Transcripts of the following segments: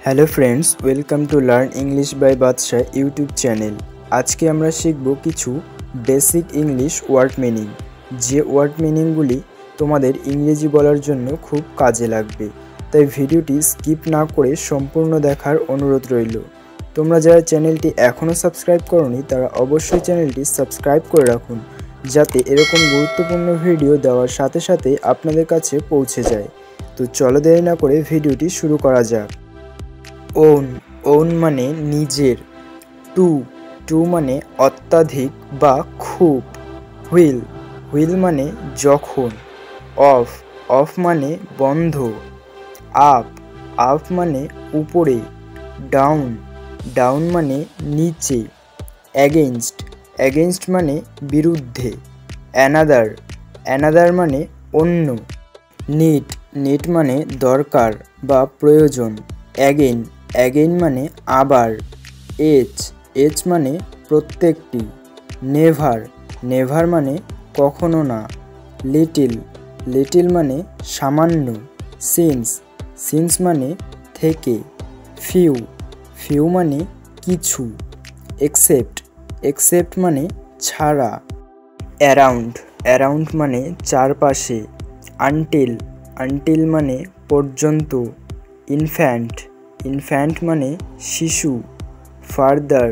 Hello friends, welcome to learn English by Badshah YouTube channel. আজকে আমরা শিখব কিছু বেসিক ইংলিশ ওয়ার্ড মিনিং, যে ওয়ার্ড মিনিংগুলি তোমাদের ইংরেজি বলার জন্য খুব কাজে লাগবে। তাই ভিডিওটি স্কিপ না করে সম্পূর্ণ দেখার অনুরোধ রইল। তোমরা যারা চ্যানেলটি এখনও সাবস্ক্রাইব করোনি তারা অবশ্যই চ্যানেলটি সাবস্ক্রাইব করে রাখুন, যাতে এরকম গুরুত্বপূর্ণ ভিডিও দেওয়ার সাথে সাথে আপনাদের কাছে পৌঁছে যায়। তো চলো দেরি না করে ভিডিওটি শুরু করা যাক। ওন, ওন মানে নিজের। টু, টু মানে অত্যাধিক বা খুব। হুইল, হুইল মানে যখন। অফ, অফ মানে বন্ধ। আপ, আপ মানে উপরে। ডাউন, ডাউন মানে নিচে। অ্যাগেইনস্ট, অ্যাগেইনস্ট মানে বিরুদ্ধে। অ্যানাদার, অ্যানাদার মানে অন্য। নিড, নিড মানে দরকার বা প্রয়োজন। অ্যাগেইন, অ্যাগেইন মানে আবার। এজ, এজ মানে প্রত্যেকটি। নেভার, নেভার মানে কখনো না। লিটিল, লিটিল মানে সামান্য। সিন্স, সিন্স মানে থেকে। ফিউ, ফিউ মানে কিছু। এক্সেপ্ট, এক্সেপ্ট মানে ছাড়া। অ্যারাউন্ড, অ্যারাউন্ড মানে চারপাশে। আনটিল, আনটিল মানে পর্যন্ত। ইনফ্যান্ট, ইনফ্যান্ট মানে শিশু। ফার্দার,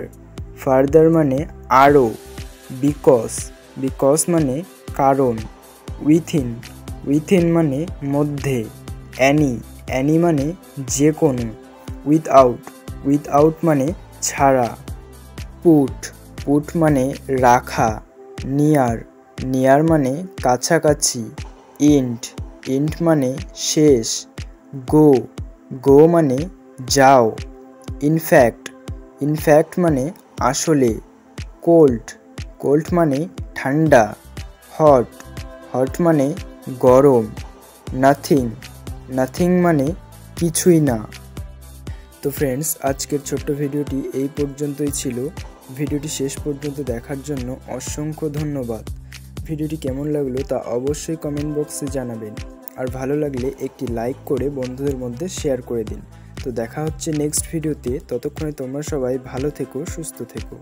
ফার্দার মানে আরও। বিকজ, বিকজ মানে কারণ। উইথিন, উইথিন মানে মধ্যে। অ্যানি, অ্যানি মানে যে কোনো। উইথআউট, উইথআউট মানে ছাড়া। পুট, পুট মানে রাখা। নিয়ার, নিয়ার মানে কাছাকাছি। ইন্ট, ইন্ট মানে শেষ। গো, গো মানে যাও। ইনফ্যাক্ট, ইনফ্যাক্ট মানে আসলে। কোল্ড, কোল্ড মানে ঠান্ডা। হট, হট মানে গরম। নাথিং, নাথিং মানে কিছুই না। তো ফ্রেন্ডস, আজকের ছোট্ট ভিডিওটি এই পর্যন্তই ছিল। ভিডিওটি শেষ পর্যন্ত দেখার জন্য অসংখ্য ধন্যবাদ। ভিডিওটি কেমন লাগলো তা অবশ্যই কমেন্ট বক্সে জানাবেন, আর ভালো লাগলে একটি লাইক করে বন্ধুদের মধ্যে শেয়ার করে দিন। তো দেখা হচ্ছে নেক্সট ভিডিওতে। ততক্ষণে তোমরা সবাই ভালো থেকো, সুস্থ থেকো।